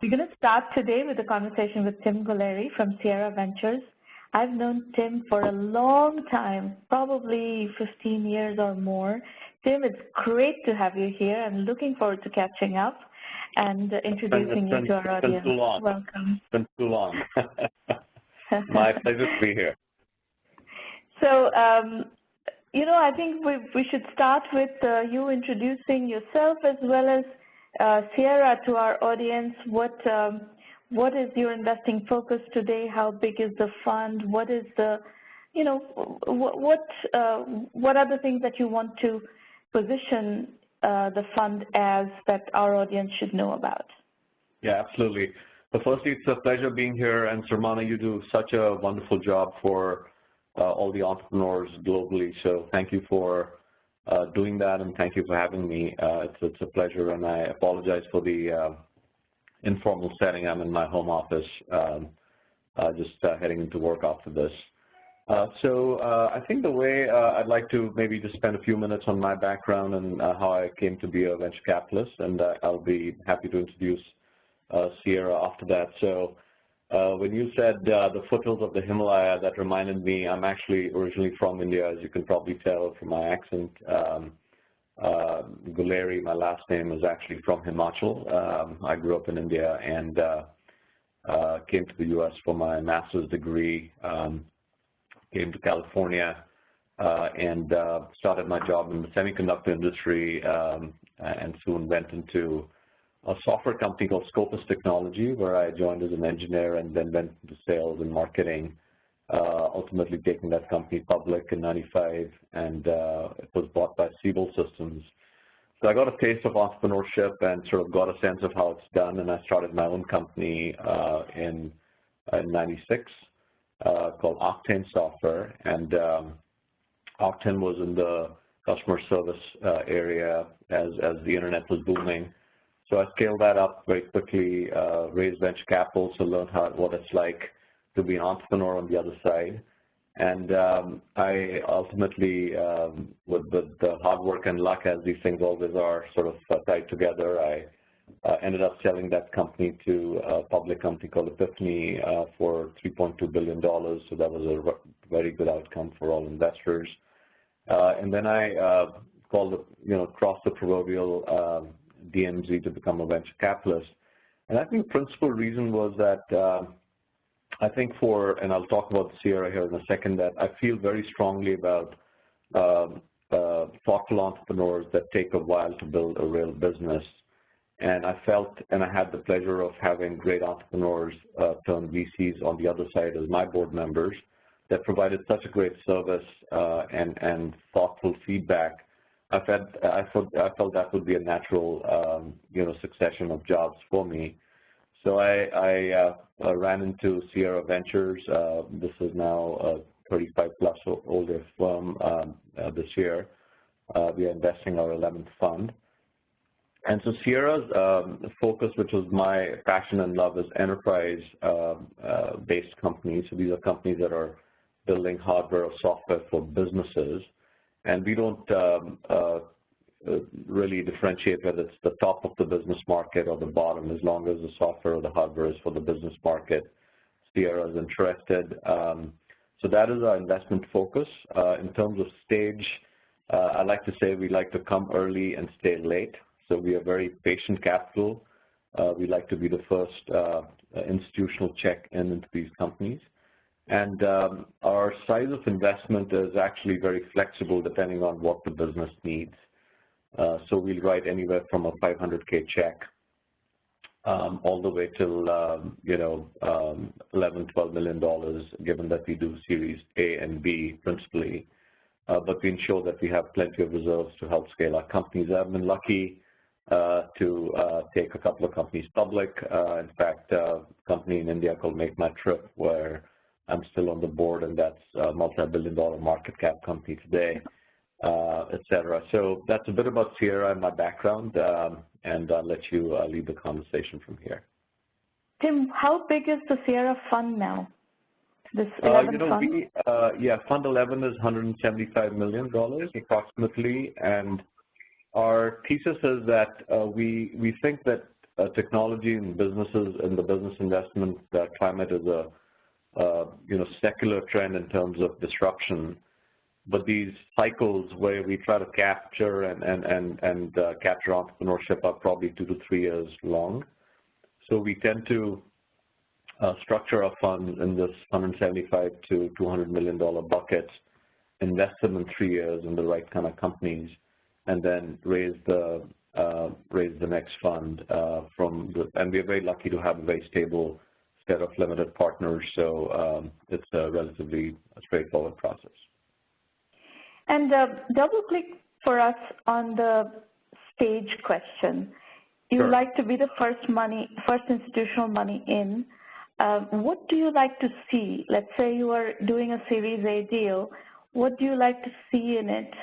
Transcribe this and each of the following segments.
We're going to start today with a conversation with Tim Guleri from Sierra Ventures. I've known Tim for a long time, probably 15 years or more. Tim, it's great to have you here. I'm looking forward to catching up and introducing you to our audience. It's been too long. Welcome. It's been too long. My pleasure to be here. So, I think we should start with you introducing yourself as well as Sierra to our audience. What is your investing focus today? How big is the fund? What is the, what are the things that you want to position the fund as that our audience should know about? Yeah, absolutely. But firstly, it's a pleasure being here. And Sarmana, you do such a wonderful job for all the entrepreneurs globally. So thank you for doing that, and thank you for having me. It's a pleasure, and I apologize for the informal setting. I'm in my home office, just heading into work after this. I think the way I'd like to maybe just spend a few minutes on my background and how I came to be a venture capitalist, and I'll be happy to introduce Sierra after that. So when you said the foothills of the Himalaya, that reminded me, I'm actually originally from India, as you can probably tell from my accent. Guleri, my last name, is actually from Himachal. I grew up in India and came to the U.S. for my master's degree, came to California, and started my job in the semiconductor industry, and soon went into a software company called Scopus Technology, where I joined as an engineer and then went into sales and marketing, ultimately taking that company public in '95, and it was bought by Siebel Systems. So I got a taste of entrepreneurship and sort of got a sense of how it's done, and I started my own company in '96 called Octane Software, and Octane was in the customer service area as the internet was booming. So I scaled that up very quickly, raised venture capital to learn what it's like to be an entrepreneur on the other side. And I ultimately, with the hard work and luck, as these things always are, sort of tied together, I ended up selling that company to a public company called Epiphany for $3.2 billion. So that was a very good outcome for all investors. And then I crossed the proverbial DMZ to become a venture capitalist. And I think the principal reason was that I think and I'll talk about Sierra here in a second, that I feel very strongly about thoughtful entrepreneurs that take a while to build a real business. And I felt, and I had the pleasure of having great entrepreneurs turn VCs on the other side as my board members that provided such a great service and thoughtful feedback. I felt that would be a natural, succession of jobs for me. So I ran into Sierra Ventures. This is now a 35-plus older firm this year. We are investing our 11th fund. And so Sierra's focus, which was my passion and love, is enterprise-based companies. So these are companies that are building hardware or software for businesses. And we don't really differentiate whether it's the top of the business market or the bottom. As long as the software or the hardware is for the business market, Sierra is interested. So that is our investment focus. In terms of stage, I like to say we like to come early and stay late. So we are very patient capital. We like to be the first institutional check into these companies. And our size of investment is actually very flexible depending on what the business needs. So we'll write anywhere from a $500K check all the way till, $11, $12 million, given that we do Series A and B principally. But we ensure that we have plenty of reserves to help scale our companies. I've been lucky to take a couple of companies public. In fact, a company in India called Make My Trip, where I'm still on the board, and that's a multi-billion-dollar market cap company today, et cetera. So that's a bit about Sierra and my background, and I'll let you lead the conversation from here. Tim, how big is the Sierra fund now? This 11 fund? Fund 11 is $175 million approximately, and our thesis is that we think that technology and businesses and the business investment climate is a secular trend in terms of disruption. But these cycles where we try to capture and capture entrepreneurship are probably 2 to 3 years long. So we tend to structure our funds in this $175 to $200 million buckets, invest them in 3 years in the right kind of companies, and then raise the next fund and we're very lucky to have a very stable set of limited partners. So it's a relatively straightforward process. And double click for us on the stage question. You Sure. like to be the first institutional money in. What do you like to see? Let's say you are doing a Series A deal. What do you like to see in it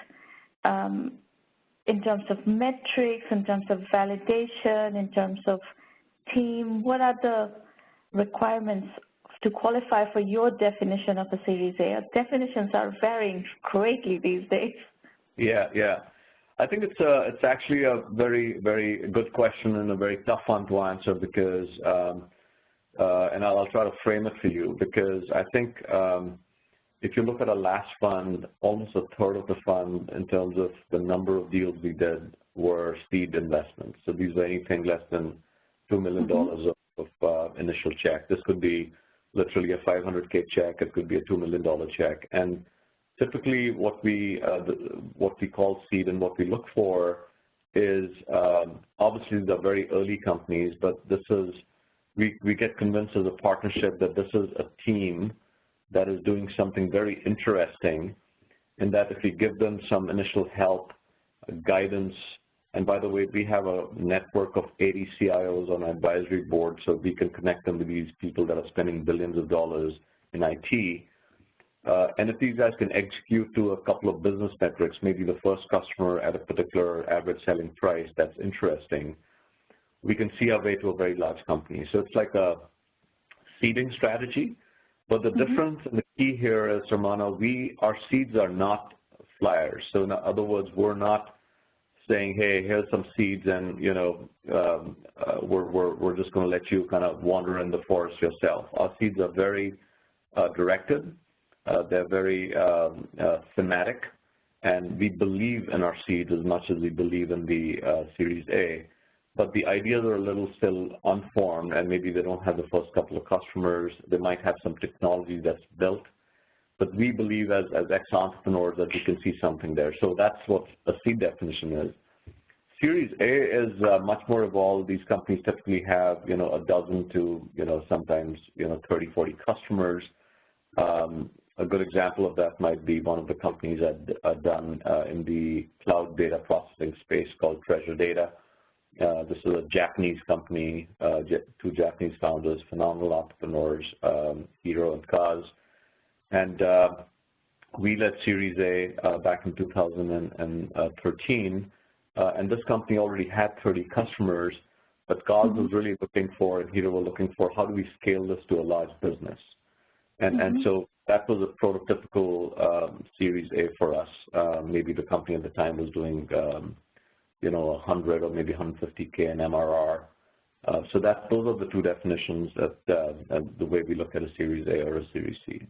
in terms of metrics, in terms of validation, in terms of team? What are the requirements to qualify for your definition of a Series A? Definitions are varying greatly these days. Yeah. I think it's actually a very, very good question and a very tough one to answer because, and I'll try to frame it for you, because I think if you look at our last fund, almost a third of the fund in terms of the number of deals we did were seed investments. So these were anything less than $2 million of initial check. This could be literally a $500K check. It could be a $2 million check. And typically what we call seed and what we look for is obviously the very early companies, but this is, we get convinced as a partnership that this is a team that is doing something very interesting, and that if we give them some initial help, guidance, and by the way, we have a network of 80 CIOs on our advisory board, so we can connect them with these people that are spending billions of dollars in IT. And if these guys can execute to a couple of business metrics, maybe the first customer at a particular average selling price that's interesting, we can see our way to a very large company. So it's like a seeding strategy. But the difference and the key here is, Ramana, our seeds are not flyers. So in other words, we're not saying, hey, here's some seeds and, we're just going to let you kind of wander in the forest yourself. Our seeds are very directed. They're very thematic. And we believe in our seeds as much as we believe in the Series A. But the ideas are a little still unformed, and maybe they don't have the first couple of customers. They might have some technology that's built. But we believe as ex-entrepreneurs that we can see something there. So that's what a seed definition is. Series A is much more evolved. These companies typically have, a dozen to, sometimes, 30, 40 customers. A good example of that might be one of the companies I've done in the cloud data processing space called Treasure Data. This is a Japanese company, 2 Japanese founders, phenomenal entrepreneurs, Hiro and Kaz. And we led Series A back in 2013. And this company already had 30 customers, but Kaz was really looking for, and Hiro were looking for, how do we scale this to a large business? And so that was a prototypical Series A for us. Maybe the company at the time was doing 100 or maybe 150K in MRR. So those are the 2 definitions that the way we look at a Series A or a Series C.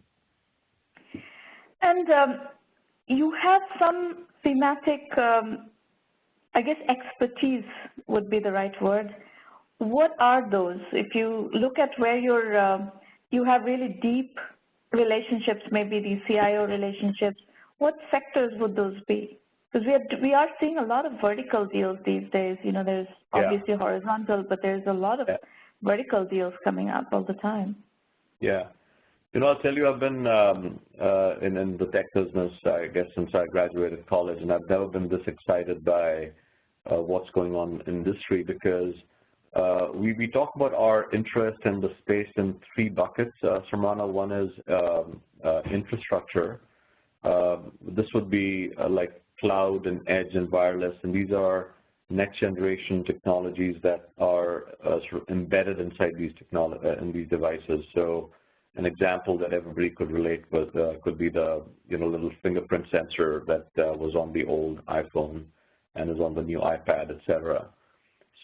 And you have some thematic, I guess expertise would be the right word. What are those? If you look at where you have really deep relationships, maybe these CIO relationships, what sectors would those be? Because we are seeing a lot of vertical deals these days. There's obviously horizontal, but there's a lot of vertical deals coming up all the time. Yeah. I'll tell you, I've been in the tech business, I guess, since I graduated college, and I've never been this excited by what's going on in industry, because we talk about our interest in the space in 3 buckets, Sarmana. One is infrastructure. This would be like cloud and edge and wireless, and these are next generation technologies that are sort of embedded inside these devices. So an example that everybody could relate with could be the little fingerprint sensor that was on the old iPhone and is on the new iPad, etc.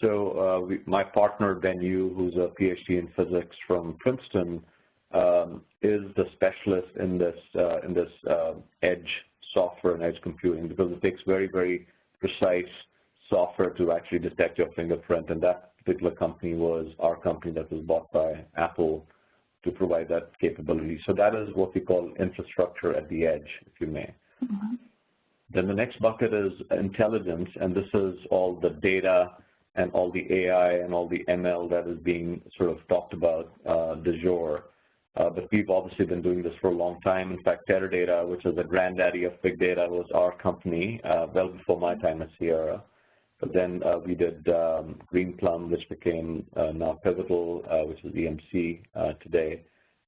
So my partner, Ben Yu, who's a PhD in physics from Princeton, is the specialist in this edge software and edge computing, because it takes very, very precise software to actually detect your fingerprint, and that particular company was our company that was bought by Apple to provide that capability. So that is what we call infrastructure at the edge, if you may. Mm-hmm. Then the next bucket is intelligence, and this is all the data and all the AI and all the ML that is being sort of talked about du jour. But we've obviously been doing this for a long time. In fact, Teradata, which is the granddaddy of big data, was our company well before my time at Sierra. But then we did Greenplum, which became now Pivotal, which is EMC today.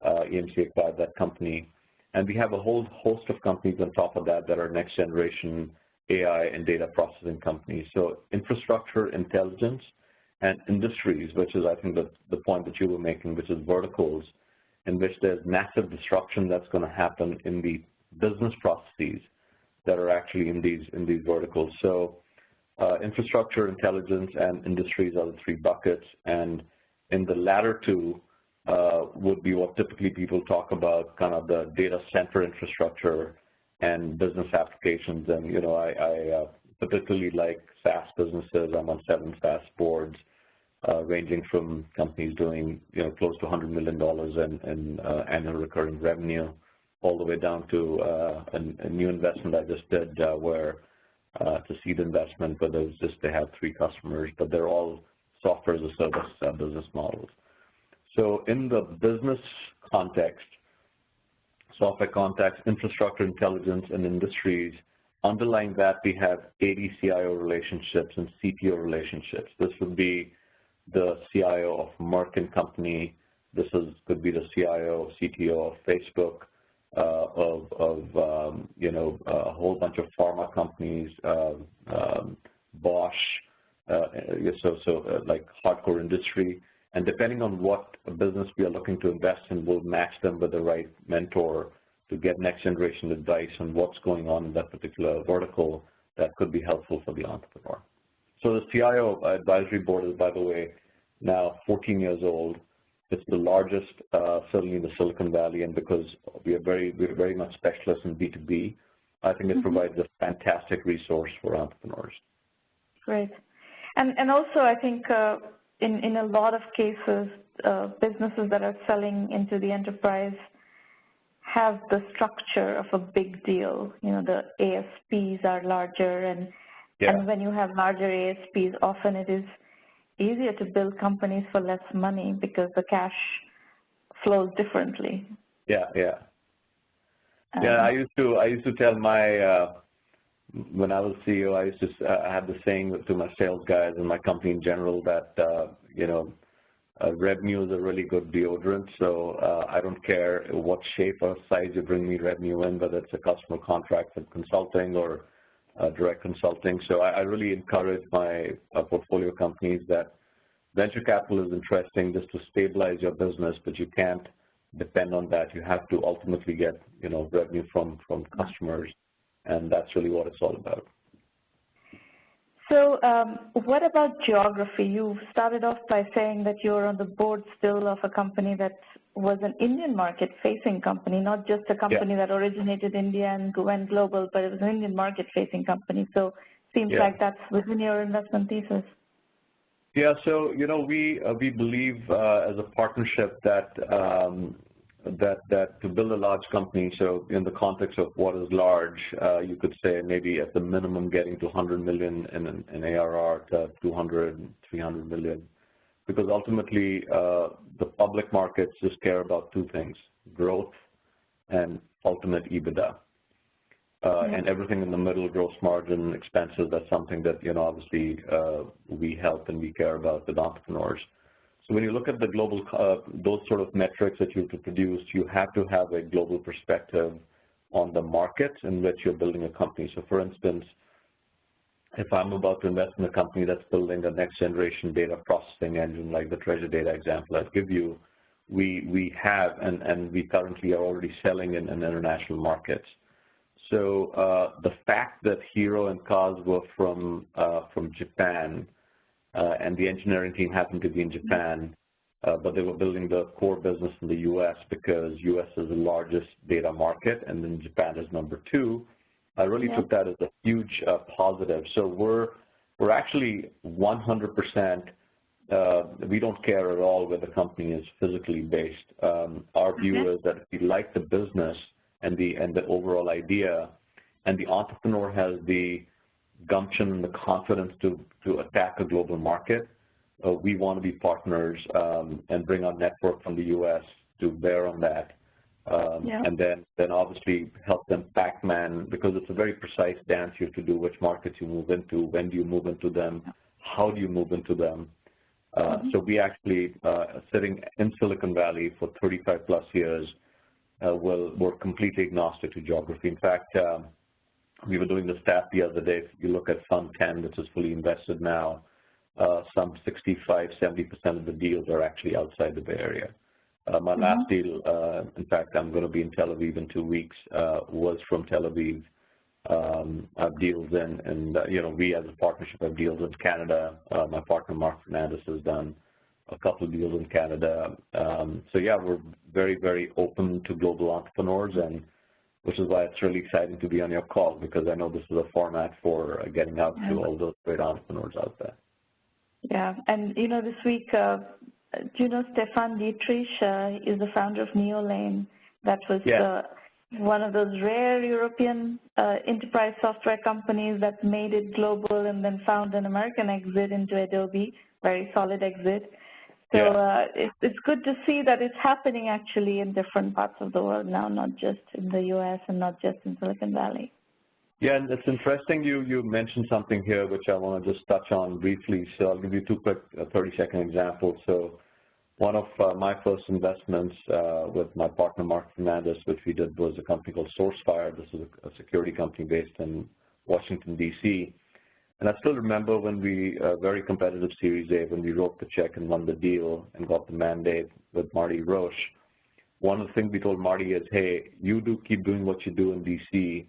EMC acquired that company. And we have a whole host of companies on top of that that are next generation AI and data processing companies. So infrastructure, intelligence, and industries, which is, I think, the point that you were making, which is verticals, in which there's massive disruption that's going to happen in the business processes that are actually in these verticals. So infrastructure, intelligence, and industries are the three buckets. And in the latter two would be what typically people talk about, kind of the data center infrastructure and business applications. And, you know, I particularly like SaaS businesses. I'm on 7 SaaS boards, ranging from companies doing, you know, close to $100 million in annual recurring revenue, all the way down to a new investment I just did where it's a seed investment, but it's just they have 3 customers, but they're all software as a service business models. So in the business context, software context, infrastructure, intelligence, and industries, underlying that we have 80 CIO relationships and CTO relationships. This would be the CIO of Merck & Company. This could be the CIO, CTO of Facebook, you know, a whole bunch of pharma companies, Bosch, like hardcore industry. And depending on what business we are looking to invest in, we'll match them with the right mentor to get next generation advice on what's going on in that particular vertical that could be helpful for the entrepreneur. So the CIO advisory board is, by the way, now 14 years old. It's the largest, certainly in the Silicon Valley, and because we're very much specialists in B2B, I think it provides a fantastic resource for entrepreneurs. Great. And also, I think in a lot of cases, businesses that are selling into the enterprise have the structure of a big deal. You know, the ASPs are larger, and when you have larger ASPs, often it is easier to build companies for less money because the cash flows differently. I used to tell my when I was CEO, I had the saying to my sales guys and my company in general that you know, revenue is a really good deodorant. So I don't care what shape or size you bring me revenue in, whether it's a customer contract with consulting or direct consulting. So I really encourage my portfolio companies that venture capital is interesting just to stabilize your business, but you can't depend on that. You have to ultimately get, you know, revenue from customers, and that's really what it's all about. So what about geography? You started off by saying that you're on the board still of a company that was an Indian market-facing company, not just a company that originated in India and went global, but it was an Indian market-facing company. So it seems like that's within your investment thesis. Yeah, so, you know, we believe as a partnership that to build a large company, so in the context of what is large, you could say maybe at the minimum getting to 100 million in ARR to 200, 300 million, because ultimately the public markets just care about 2 things, growth and ultimate EBITDA. And everything in the middle, gross margin, expenses, that's something that, you know, obviously we help and we care about with entrepreneurs. So when you look at the global, those sort of metrics that you have to produce, you have to have a global perspective on the markets in which you're building a company. So for instance, if I'm about to invest in a company that's building a next generation data processing engine, like the treasure data example I'd give you, we have and we currently are already selling in international markets. So the fact that Hiro and Kaz were from Japan and the engineering team happened to be in Japan, but they were building the core business in the U.S. because U.S. is the largest data market, and then Japan is number 2. I really took that as a huge positive. So we're actually 100%. We don't care at all where the company is physically based. Our view is that if you like the business and the overall idea, and the entrepreneur has the gumption and the confidence to attack a global market, we want to be partners and bring our network from the U.S. to bear on that. And then obviously help them Pac-Man, because it's a very precise dance you have to do, which markets you move into, when do you move into them, how do you move into them. So we actually, sitting in Silicon Valley for 35 plus years, we're completely agnostic to geography. In fact, we were doing the stat the other day. If you look at Fund 10, which is fully invested now, some 65–70% of the deals are actually outside the Bay Area. My last deal, in fact, I'm going to be in Tel Aviv in 2 weeks, was from Tel Aviv. I have deals in, we as a partnership have deals in Canada. My partner, Mark Fernandez, has done a couple of deals in Canada. So, yeah, we're very, very open to global entrepreneurs, and which is why it's really exciting to be on your call, because I know this is a format for getting out to all those great entrepreneurs out there. Yeah, and, this week, do you know Stefan Dietrich is the founder of Neolane? That was one of those rare European enterprise software companies that made it global and then found an American exit into Adobe, very solid exit. So it's good to see that it's happening actually in different parts of the world now, not just in the U.S. and not just in Silicon Valley. Yeah, and it's interesting you mentioned something here which I want to just touch on briefly. So I'll give you 2 quick 30-second examples. So one of my first investments with my partner, Mark Fernandez, which we did, was a company called SourceFire. This is a security company based in Washington, D.C. And I still remember when we, very competitive Series A, when we wrote the check and won the deal and got the mandate with Marty Roche. One of the things we told Marty is, hey, you keep doing what you do in D.C.,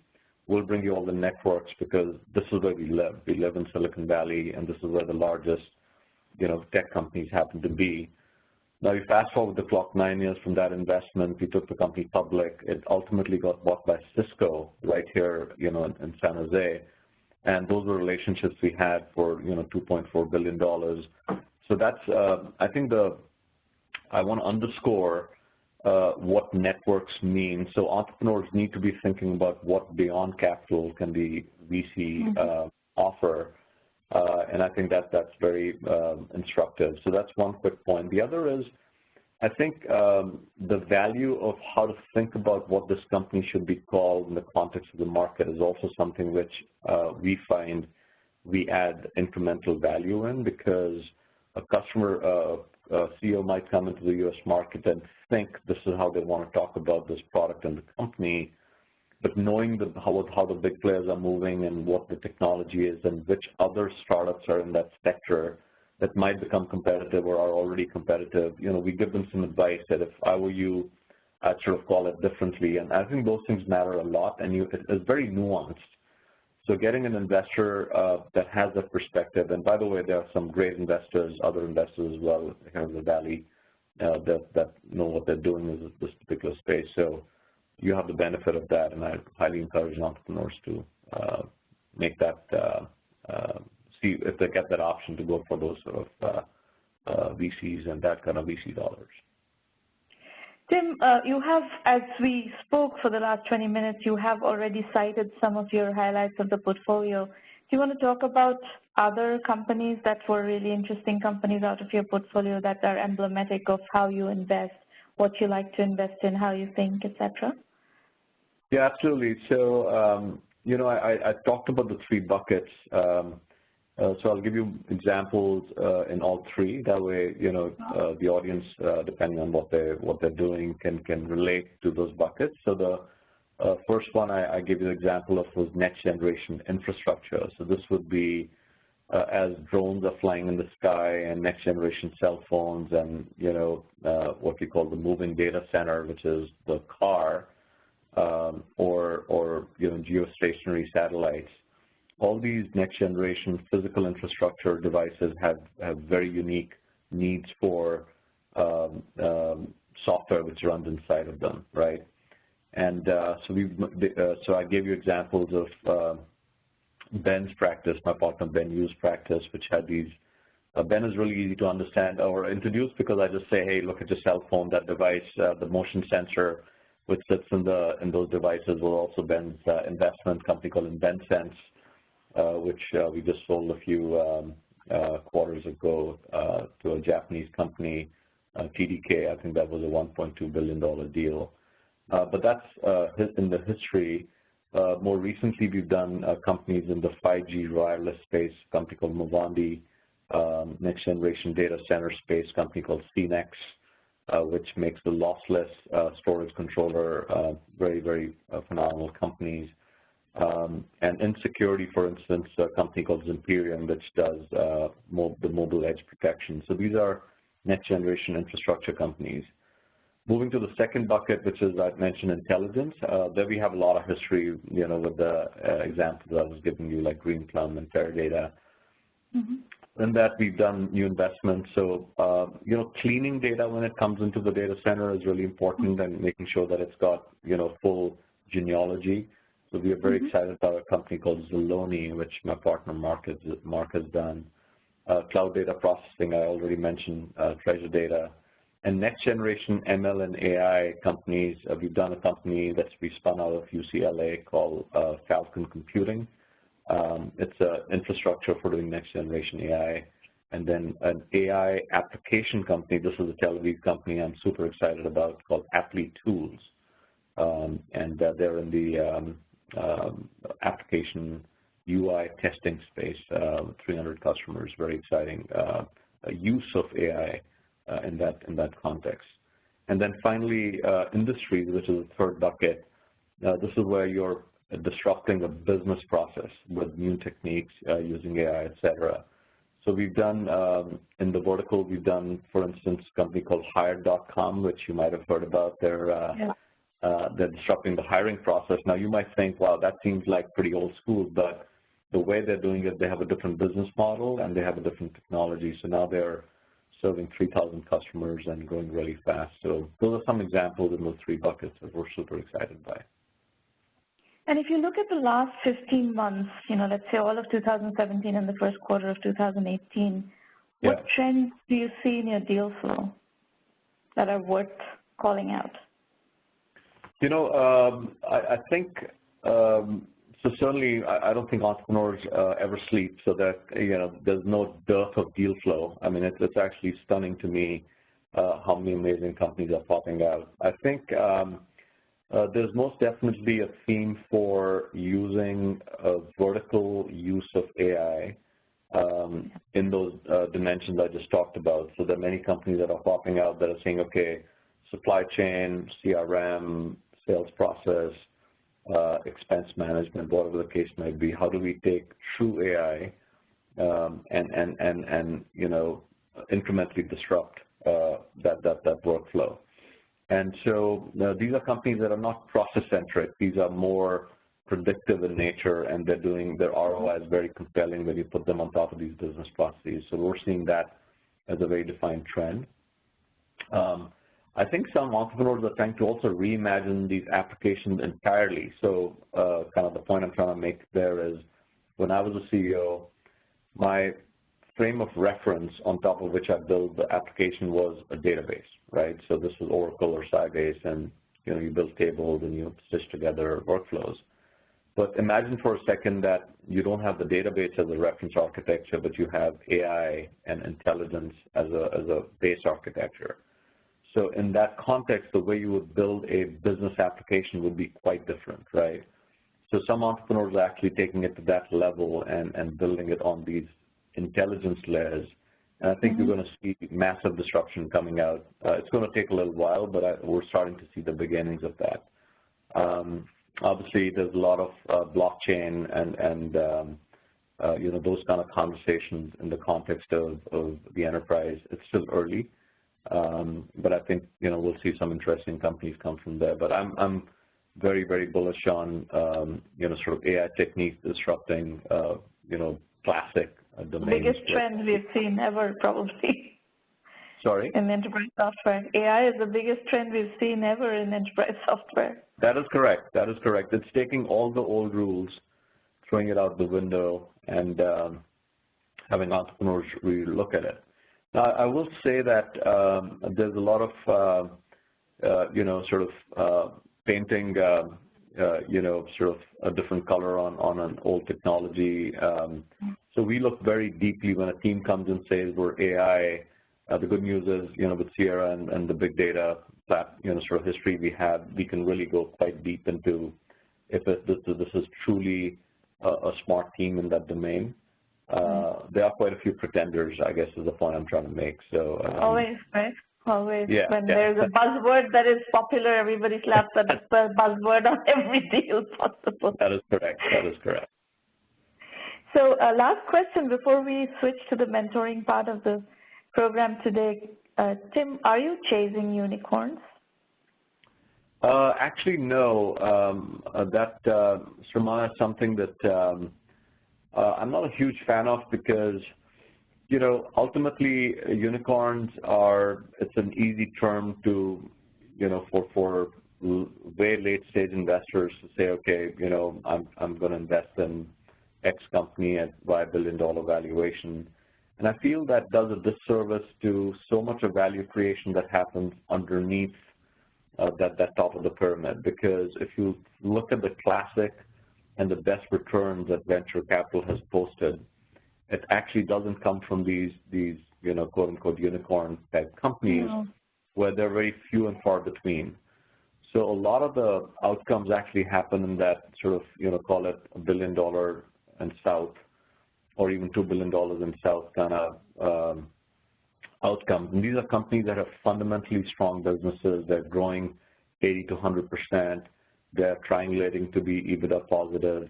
we'll bring you all the networks, because this is where we live. We live in Silicon Valley, and this is where the largest, tech companies happen to be. Now, you fast forward the clock 9 years from that investment. We took the company public. It ultimately got bought by Cisco right here, in San Jose. And those were relationships we had for, $2.4 billion. So that's, I think I want to underscore what networks mean. So entrepreneurs need to be thinking about what beyond capital can the VC offer. And I think that's very instructive. So that's one quick point. The other is, I think the value of how to think about what this company should be called in the context of the market is also something which we find we add incremental value in, because a customer, a CEO might come into the U.S. market and think this is how they want to talk about this product and the company, but knowing how the big players are moving and what the technology is and which other startups are in that sector that might become competitive or are already competitive, we give them some advice that if I were you, I'd sort of call it differently. And I think those things matter a lot, and it's very nuanced. So getting an investor that has that perspective, and by the way, there are some great investors, other investors as well here in the Valley that know what they're doing in this particular space. So you have the benefit of that, and I highly encourage entrepreneurs to make that, see if they get that option to go for those sort of VCs and that kind of VC dollars. Tim, you have, as we spoke for the last 20 minutes, you have already cited some of your highlights of the portfolio. Do you want to talk about other companies that were really interesting companies out of your portfolio that are emblematic of how you invest, what you like to invest in, how you think, et cetera? Yeah, absolutely. So, I talked about the 3 buckets. So I'll give you examples in all 3. That way, the audience, depending on what they're doing, can relate to those buckets. So the first one I gave you an example of was next generation infrastructure. So this would be as drones are flying in the sky and next generation cell phones and what we call the moving data center, which is the car, or geostationary satellites. all these next generation physical infrastructure devices have very unique needs for software which runs inside of them, right? And so I gave you examples of Ben's practice, my partner Ben Yu's practice, which had these. Ben is really easy to understand or introduce because I just say, hey, look at your cell phone, that device, the motion sensor which sits in those devices will also Ben's investment company called InventSense, which we just sold a few quarters ago to a Japanese company, TDK. I think that was a $1.2 billion deal. But that's in the history. More recently, we've done companies in the 5G wireless space, a company called 1Mby1M, next generation data center space, company called CNX, which makes the lossless storage controller, very, very phenomenal companies. And in security, for instance, a company called Zimperium, which does the mobile edge protection. So these are next generation infrastructure companies. Moving to the second bucket, which is, I mentioned, intelligence. There we have a lot of history, you know, with the examples I was giving you, like Greenplum and Teradata. In that, we've done new investments. So, you know, cleaning data when it comes into the data center is really important, and making sure that it's got, you know, full genealogy. So we are very excited about a company called Zeloni, which my partner Mark has done. Cloud data processing, I already mentioned, treasure data. And next generation ML and AI companies, we've done a company that's we spun out of UCLA called Falcon Computing. It's an infrastructure for doing next generation AI. And then an AI application company, this is a Tel Aviv company I'm super excited about, called Apply Tools. And they're in the application UI testing space, 300 customers, very exciting use of AI in that context. And then finally, industries, which is the third bucket. This is where you're disrupting a business process with new techniques using AI, et cetera. So we've done, in the vertical, we've done, for instance, a company called Hired.com, which you might have heard about. They're disrupting the hiring process. Now, you might think, wow, that seems like pretty old school, but the way they're doing it, they have a different business model and they have a different technology. So now they're serving 3,000 customers and growing really fast. So those are some examples in those three buckets that we're super excited by. And if you look at the last 15 months, you know, let's say all of 2017 and the first quarter of 2018, what trends do you see in your deal flow that are worth calling out? You know, I think, so certainly I don't think entrepreneurs ever sleep, so that, you know, there's no dearth of deal flow. I mean, it's actually stunning to me how many amazing companies are popping out. I think there's most definitely a theme for using a vertical use of AI in those dimensions I just talked about. So there are many companies that are popping out that are saying, okay, supply chain, CRM, sales process, expense management, whatever the case might be, how do we take true AI and you know, incrementally disrupt that workflow. And so these are companies that are not process-centric. These are more predictive in nature, and their ROI is very compelling when you put them on top of these business processes. So we're seeing that as a very defined trend. I think some entrepreneurs are trying to also reimagine these applications entirely. So kind of the point I'm trying to make there is, when I was a CEO, my frame of reference on top of which I built the application was a database, right? So this was Oracle or Sybase, and you know, you build tables and you stitch together workflows. But imagine for a second that you don't have the database as a reference architecture, but you have AI and intelligence as a base architecture. So in that context, the way you would build a business application would be quite different, right? So some entrepreneurs are actually taking it to that level and building it on these intelligence layers. And I think you're going to see massive disruption coming out. It's going to take a little while, but we're starting to see the beginnings of that. Obviously, there's a lot of blockchain and you know, those kind of conversations in the context of the enterprise. It's still early. But I think, you know, we'll see some interesting companies come from there. But I'm very, very bullish on, sort of AI techniques disrupting, classic domains. Biggest trend we've seen ever, probably. Sorry? In enterprise software. AI is the biggest trend we've seen ever in enterprise software. That is correct. That is correct. It's taking all the old rules, throwing it out the window, and having entrepreneurs really look at it. Now, I will say that there's a lot of, painting, sort of a different color on an old technology. So we look very deeply when a team comes and says we're AI. The good news is, with Sierra and the big data, sort of history we have, we can really go quite deep into if this is truly a smart team in that domain. There are quite a few pretenders, I guess, is the point I'm trying to make. So always, right? Always. Yeah, when there's a buzzword that is popular, everybody slaps that buzzword on every deal possible. That is correct. That is correct. So last question before we switch to the mentoring part of the program today. Tim, are you chasing unicorns? Actually, no. Surmana, is something that I'm not a huge fan of because, ultimately unicorns it's an easy term to, for very late stage investors to say, okay, I'm going to invest in X company at Y $1 billion valuation. And I feel that does a disservice to so much of value creation that happens underneath that top of the pyramid. Because if you look at the classic and the best returns that venture capital has posted, it actually doesn't come from these quote unquote unicorn type companies where they're very few and far between. So a lot of the outcomes actually happen in that sort of, call it $1 billion and south, or even $2 billion and south kind of outcomes. And these are companies that have fundamentally strong businesses. They're growing 80 to 100%. They're triangulating to be EBITDA positive.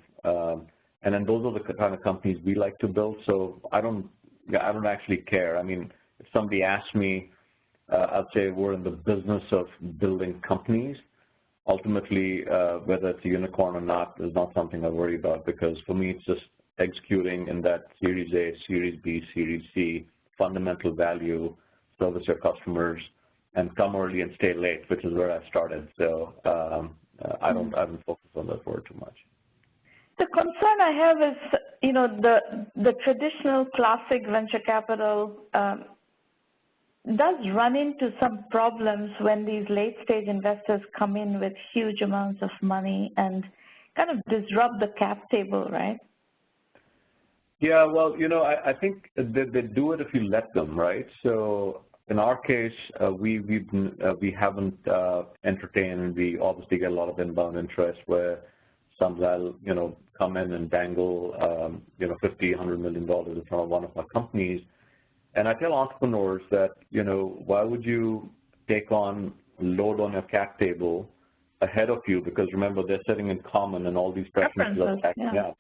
And then those are the kind of companies we like to build. So I don't actually care. I mean, if somebody asks me, I'd say we're in the business of building companies. Ultimately, whether it's a unicorn or not is not something I worry about, because for me, it's just executing in that Series A, Series B, Series C, fundamental value, service your customers, and come early and stay late, which is where I started. So I don't focus on that word too much. The concern I have is, the traditional classic venture capital does run into some problems when these late-stage investors come in with huge amounts of money and kind of disrupt the cap table, right? Yeah, well, I think they do it if you let them, right? So in our case, we haven't entertained. We obviously get a lot of inbound interest where some will, come in and dangle, $50, $100 million in front of one of our companies. And I tell entrepreneurs that, why would you take on load on your cap table ahead of you? Because remember, they're sitting in common and all these preferences are stacking up.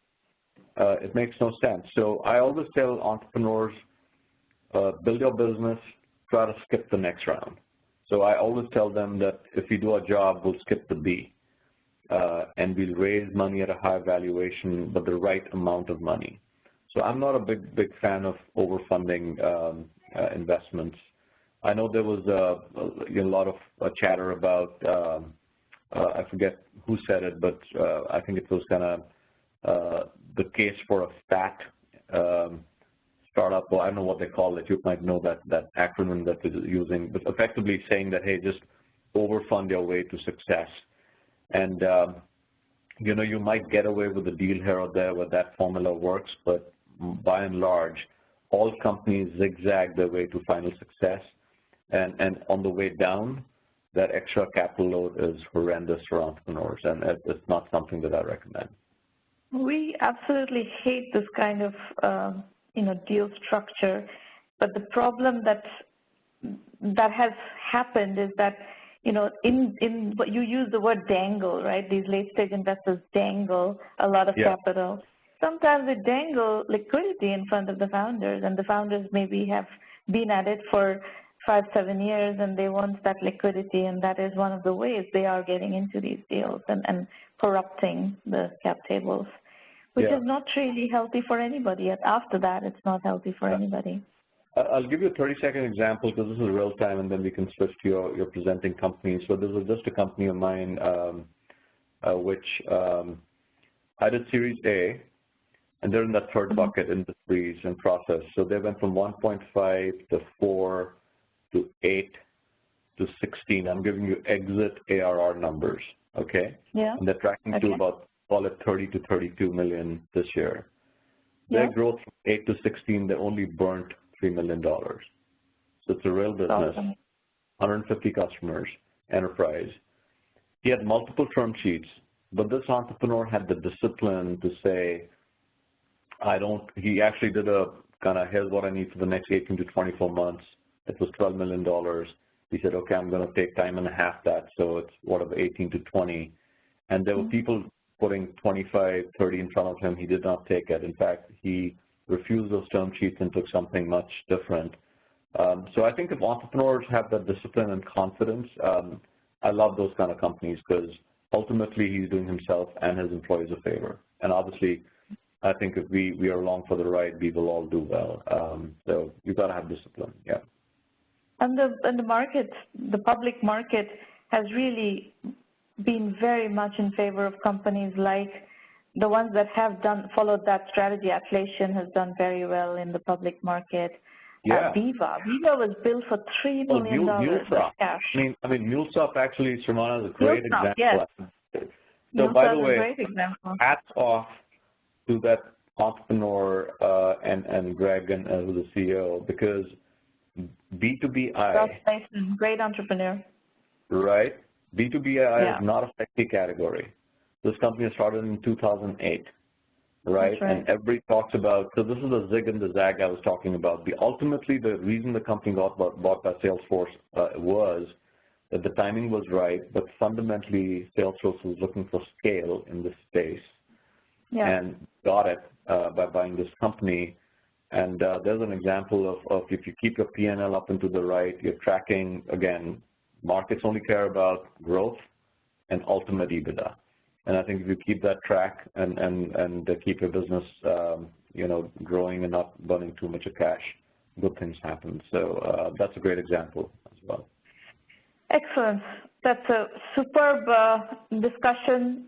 It makes no sense. So I always tell entrepreneurs, build your business, try to skip the next round. So I always tell them that if we do our job, we'll skip the B. And we'll raise money at a high valuation, but the right amount of money. So I'm not a big fan of overfunding investments. I know there was a lot of chatter about, I forget who said it, but I think it was kind of the case for a fat startup, or I don't know what they call it. You might know that acronym that they're using, but effectively saying that, hey, just overfund your way to success. And, you might get away with a deal here or there where that formula works, but by and large, all companies zigzag their way to final success. And on the way down, that extra capital load is horrendous for entrepreneurs, and it's not something that I recommend. We absolutely hate this kind of, deal structure. But the problem that has happened is that, you use the word dangle, right? These late-stage investors dangle a lot of capital. Sometimes they dangle liquidity in front of the founders, and the founders maybe have been at it for 5-7 years, and they want that liquidity, and that is one of the ways they are getting into these deals and corrupting the cap tables, which is not really healthy for anybody. After that, it's not healthy for anybody. I'll give you a 30-second example because this is real time, and then we can switch to your presenting company. So this was just a company of mine which I did Series A, and they're in that third bucket, industries and process. So they went from 1.5 to 4 to 8 to 16. I'm giving you exit ARR numbers, okay? Yeah. And they're tracking to about, call it 30 to 32 million this year. Their growth from 8 to 16, they only burnt $3 million. So it's a real business, awesome. 150 customers, enterprise. He had multiple term sheets, but this entrepreneur had the discipline to say, he actually did a kind of, here's what I need for the next 18 to 24 months. It was $12 million. He said, okay, I'm going to take time and a half that, so it's whatever, 18 to 20. And there were people putting 25, 30 in front of him. He did not take it. In fact, he refused those term sheets and took something much different. So I think if entrepreneurs have that discipline and confidence, I love those kind of companies because ultimately he's doing himself and his employees a favor. And obviously, I think if we are along for the ride, we will all do well. So you've got to have discipline, yeah. And the market, the public market has really been very much in favor of companies like the ones that have followed that strategy. Atlassian has done very well in the public market. Yeah. Viva was built for $3 million of cash. I mean, MuleSoft actually, Sharmana, is a great example. Yes. So by the way, hats off to that entrepreneur and Greg and who's the CEO, because B2BI, great entrepreneur. Right? B2BI is not a sexy category. This company started in 2008, right? And everybody talks about, so this is the zig and the zag I was talking about. Ultimately, the reason the company got bought by Salesforce was that the timing was right, but fundamentally, Salesforce was looking for scale in this space and got it by buying this company. And there's an example of if you keep your P&L up and to the right, you're tracking, again, markets only care about growth and ultimate EBITDA. And I think if you keep that track and keep your business, growing and not burning too much of cash, good things happen. So that's a great example as well. Excellent. That's a superb discussion.